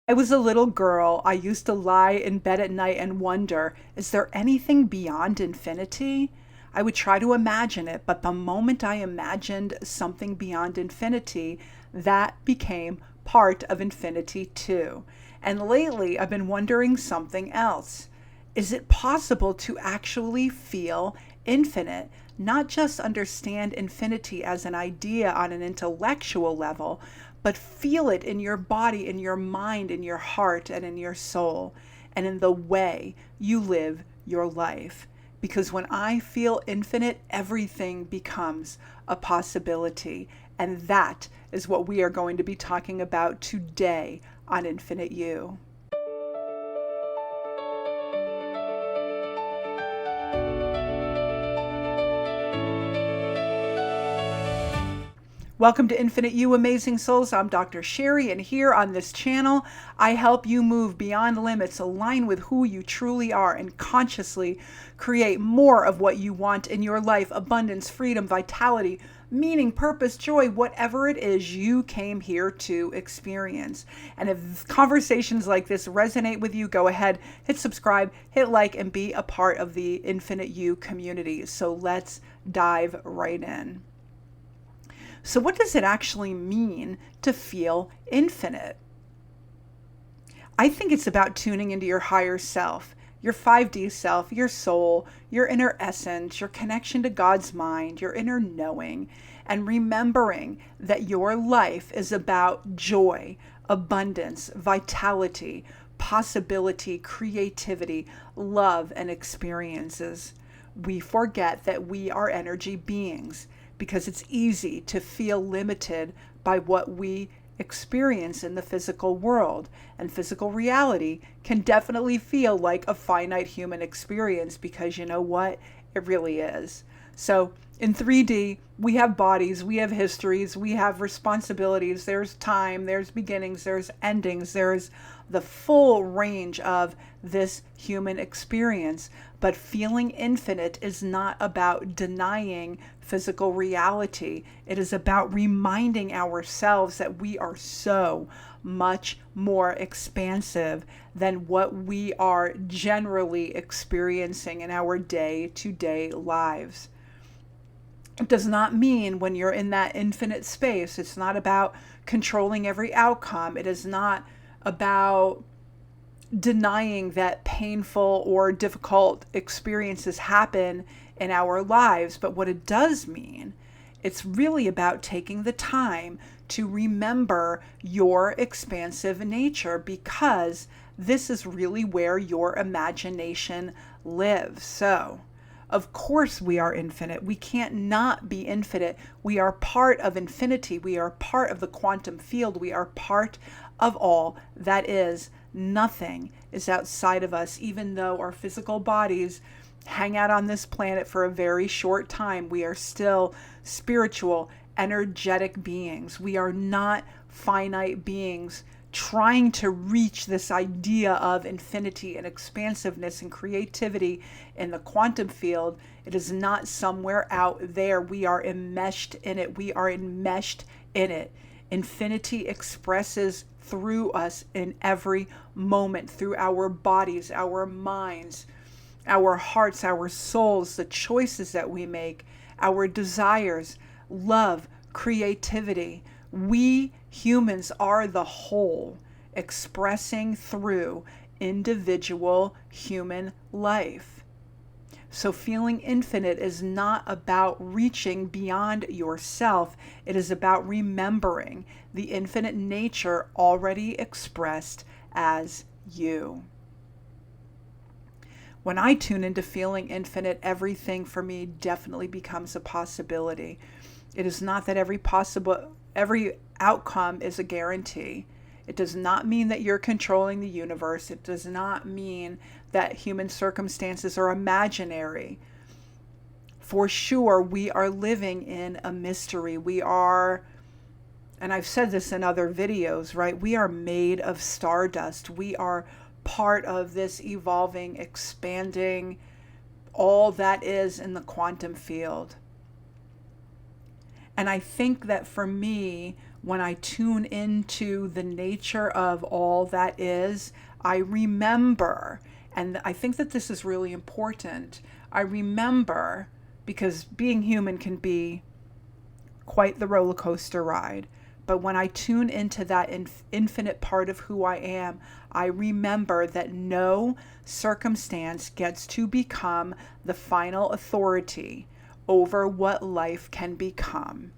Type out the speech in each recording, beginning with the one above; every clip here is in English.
I was a little girl, I used to lie in bed at night and wonder, is there anything beyond infinity? I would try to imagine it, but the moment I imagined something beyond infinity, that became part of infinity too. And lately, I've been wondering something else. Is it possible to actually feel infinite? Not just understand infinity as an idea on an intellectual level, but feel it in your body, in your mind, in your heart, and in your soul, and in the way you live your life. Because when I feel infinite, everything becomes a possibility. And that is what we are going to be talking about today on Infinite You. Welcome to Infinite You, Amazing Souls. I'm Dr. Sheri, and here on this channel, I help you move beyond limits, align with who you truly are, and consciously create more of what you want in your life: abundance, freedom, vitality, meaning, purpose, joy, whatever it is you came here to experience. And if conversations like this resonate with you, go ahead, hit subscribe, hit like, and be a part of the Infinite You community. So let's dive right in. So what does it actually mean to feel infinite? I think it's about tuning into your higher self, your 5D self, your soul, your inner essence, your connection to God's mind, your inner knowing, and remembering that your life is about joy, abundance, vitality, possibility, creativity, love, and experiences. We forget that we are energy beings, because it's easy to feel limited by what we experience in the physical world. And physical reality can definitely feel like a finite human experience, because you know what? It really is. So in 3D, we have bodies, we have histories, we have responsibilities, there's time, there's beginnings, there's endings, there's the full range of this human experience. But feeling infinite is not about denying physical reality. It is about reminding ourselves that we are so much more expansive than what we are generally experiencing in our day-to-day lives. It does not mean when you're in that infinite space, it's not about controlling every outcome. It is not about denying that painful or difficult experiences happen in our lives. But what it does mean, it's really about taking the time to remember your expansive nature, because this is really where your imagination lives. So, of course we are infinite. We can't not be infinite. We are part of infinity. We are part of the quantum field. We are part of all that is. Nothing is outside of us. Even though our physical bodies hang out on this planet for a very short time, we are still spiritual, energetic beings. We are not finite beings trying to reach this idea of infinity and expansiveness and creativity in the quantum field. It is not somewhere out there. We are enmeshed in it. We are enmeshed in it. Infinity expresses through us in every moment, through our bodies, our minds, our hearts, our souls, the choices that we make, our desires, love, creativity. We humans are the whole, expressing through individual human life. So feeling infinite is not about reaching beyond yourself. It is about remembering the infinite nature already expressed as you. When I tune into feeling infinite, everything for me definitely becomes a possibility. It is not that every outcome is a guarantee. It does not mean that you're controlling the universe. It does not mean that human circumstances are imaginary. For sure, we are living in a mystery. We are, and I've said this in other videos, right? We are made of stardust. We are part of this evolving, expanding, all that is in the quantum field. And I think that for me, when I tune into the nature of all that is, I remember, and I think that this is really important. I remember, because being human can be quite the roller coaster ride. But when I tune into that infinite part of who I am, I remember that no circumstance gets to become the final authority over what life can become.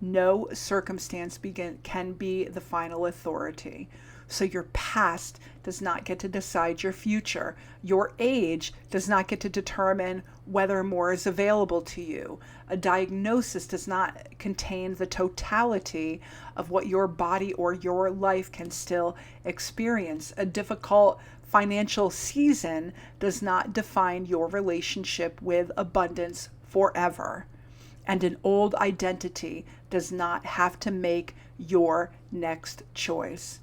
No circumstance can be the final authority. So your past does not get to decide your future. Your age does not get to determine whether more is available to you. A diagnosis does not contain the totality of what your body or your life can still experience. A difficult financial season does not define your relationship with abundance forever. And an old identity does not have to make your next choice.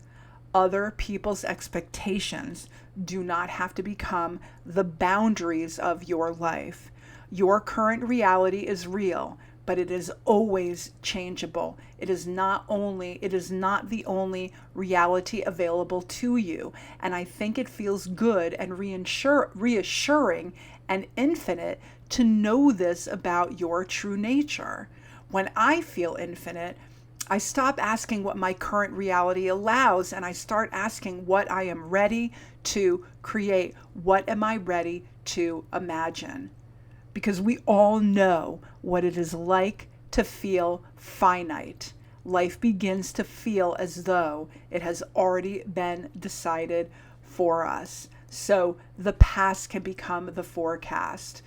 Other people's expectations do not have to become the boundaries of your life. Your current reality is real, but it is always changeable. It is not the only reality available to you. And I think it feels good and reassuring and infinite to know this about your true nature. When I feel infinite, I stop asking what my current reality allows, and I start asking what I am ready to create. What am I ready to imagine? Because we all know what it is like to feel finite. Life begins to feel as though it has already been decided for us. So the past can become the forecast.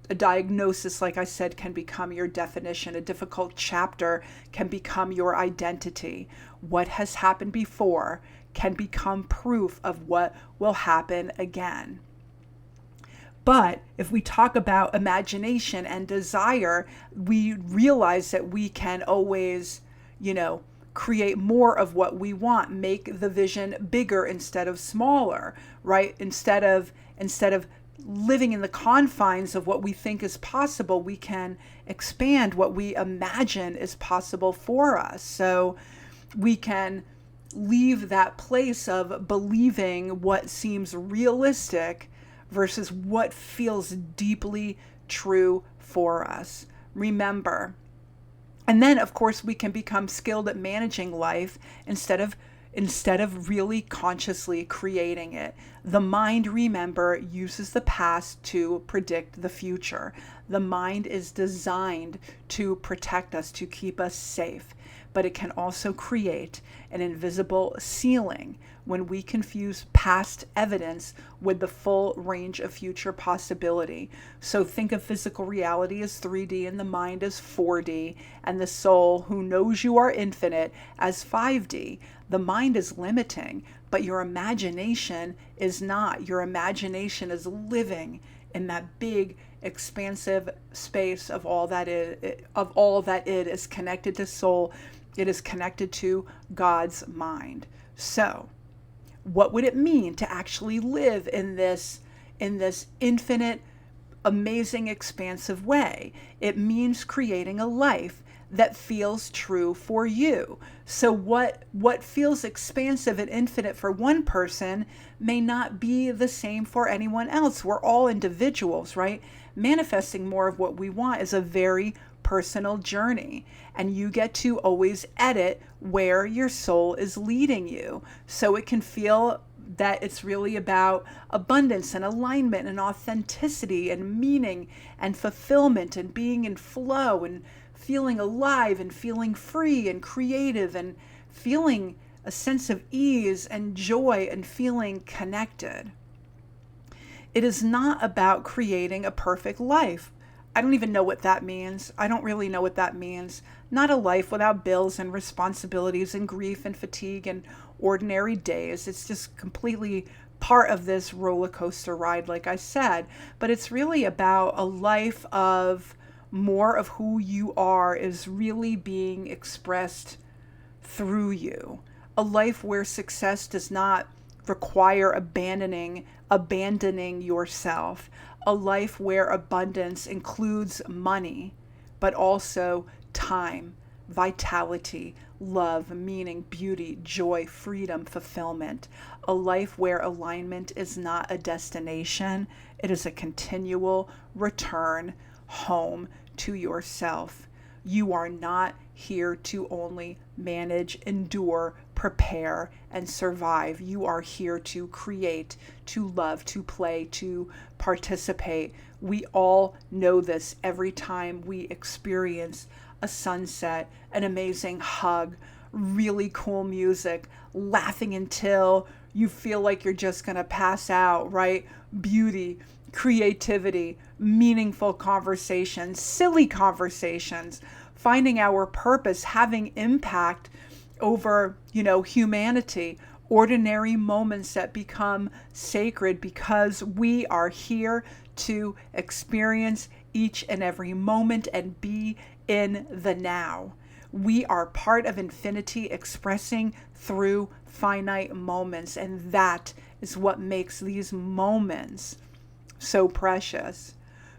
A diagnosis, like I said, can become your definition. A difficult chapter can become your identity. What has happened before can become proof of what will happen again. But if we talk about imagination and desire, we realize that we can always, create more of what we want, make the vision bigger instead of smaller, right? Instead of living in the confines of what we think is possible, we can expand what we imagine is possible for us. So we can leave that place of believing what seems realistic versus what feels deeply true for us. Remember. And then, of course, we can become skilled at managing life instead of really consciously creating it. The mind, remember, uses the past to predict the future. The mind is designed to protect us, to keep us safe, but it can also create an invisible ceiling when we confuse past evidence with the full range of future possibility. So think of physical reality as 3D and the mind as 4D, and the soul, who knows you are infinite, as 5D. The mind is limiting, but your imagination is not. Your imagination is living in that big, expansive space of all that it is connected to soul. It is connected to God's mind. So, what would it mean to actually live in this infinite, amazing, expansive way? It means creating a life that feels true for you. So what feels expansive and infinite for one person may not be the same for anyone else. We're all individuals, right? Manifesting more of what we want is a very personal journey, and you get to always edit where your soul is leading you. So it can feel that it's really about abundance and alignment and authenticity and meaning and fulfillment and being in flow and feeling alive and feeling free and creative and feeling a sense of ease and joy and feeling connected. It is not about creating a perfect life. I don't even know what that means. I don't really know what that means. Not a life without bills and responsibilities and grief and fatigue and ordinary days. It's just completely part of this roller coaster ride, like I said. But it's really about a life of more of who you are is really being expressed through you. A life where success does not require abandoning yourself. A life where abundance includes money, but also time, vitality, love, meaning, beauty, joy, freedom, fulfillment. A life where alignment is not a destination, it is a continual return home to yourself. You are not here to only manage, endure, prepare, and survive. You are here to create, to love, to play, to participate. We all know this every time we experience a sunset, an amazing hug, really cool music, laughing until you feel like you're just going to pass out, right? Beauty, creativity, meaningful conversations, silly conversations, finding our purpose, having impact over, humanity, ordinary moments that become sacred because we are here to experience each and every moment and be in the now. We are part of infinity expressing through finite moments, and that is what makes these moments so precious.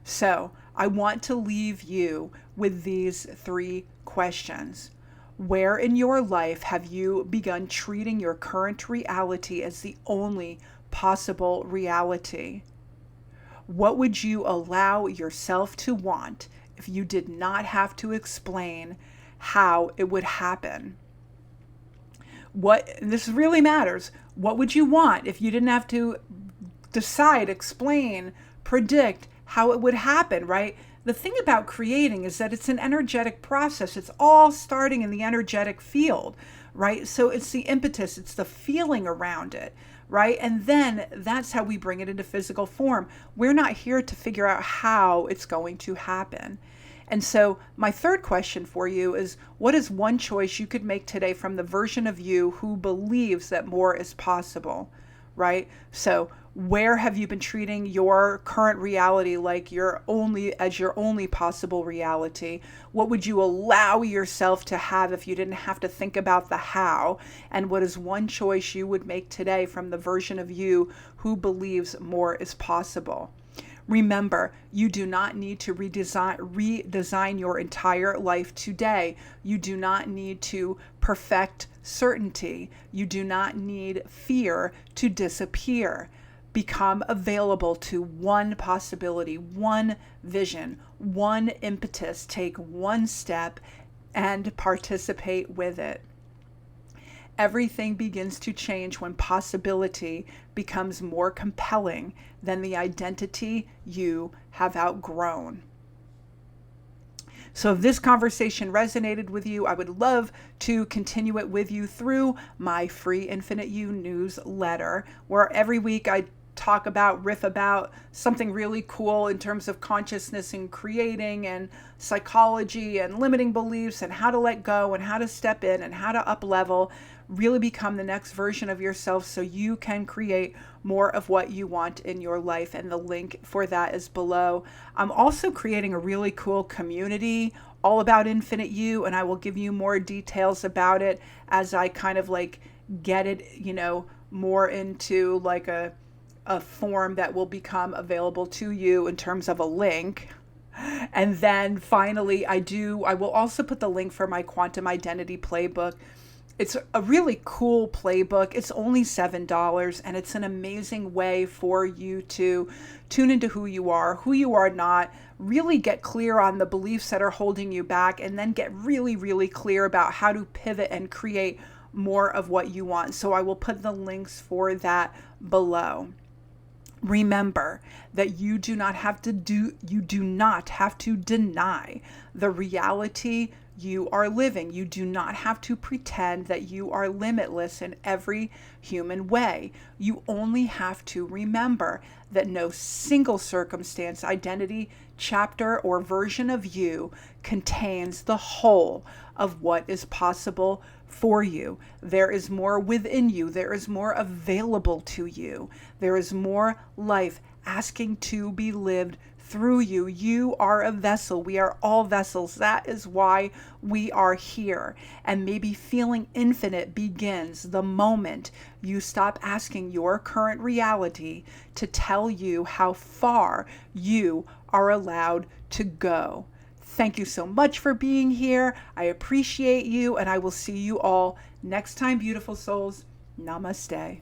So I want to leave you with these 3 questions. Where in your life have you begun treating your current reality as the only possible reality? What would you allow yourself to want if you did not have to explain how it would happen? And this really matters. What would you want if you didn't have to decide, explain, predict how it would happen, right? The thing about creating is that it's an energetic process. It's all starting in the energetic field, right? So it's the impetus, it's the feeling around it, right? And then that's how we bring it into physical form. We're not here to figure out how it's going to happen. And so my 3rd question for you is, what is one choice you could make today from the version of you who believes that more is possible, right? So where have you been treating your current reality like your only possible reality? What would you allow yourself to have if you didn't have to think about the how? And what is one choice you would make today from the version of you who believes more is possible? Remember, you do not need to redesign your entire life today. You do not need to perfect certainty. You do not need fear to disappear. Become available to one possibility, one vision, one impetus. Take one step and participate with it. Everything begins to change when possibility becomes more compelling than the identity you have outgrown. So if this conversation resonated with you, I would love to continue it with you through my free Infinite You newsletter, where every week I riff about something really cool in terms of consciousness and creating and psychology and limiting beliefs and how to let go and how to step in and how to up level, really become the next version of yourself so you can create more of what you want in your life. And the link for that is below. I'm also creating a really cool community all about Infinite You, and I will give you more details about it as I kind of get it, more into a form that will become available to you in terms of a link. And then finally, I will also put the link for my Quantum Identity Playbook. It's a really cool playbook. It's only $7, and it's an amazing way for you to tune into who you are not, really get clear on the beliefs that are holding you back, and then get really, really clear about how to pivot and create more of what you want. So I will put the links for that below. Remember that you do not have to deny the reality you are living. You do not have to pretend that you are limitless in every human way. You only have to remember that no single circumstance, identity, chapter, or version of you contains the whole of what is possible for you. There is more within you. There is more available to you. There is more life asking to be lived through you. You are a vessel. We are all vessels. That is why we are here. And maybe feeling infinite begins the moment you stop asking your current reality to tell you how far you are allowed to go. Thank you so much for being here. I appreciate you, and I will see you all next time, beautiful souls. Namaste.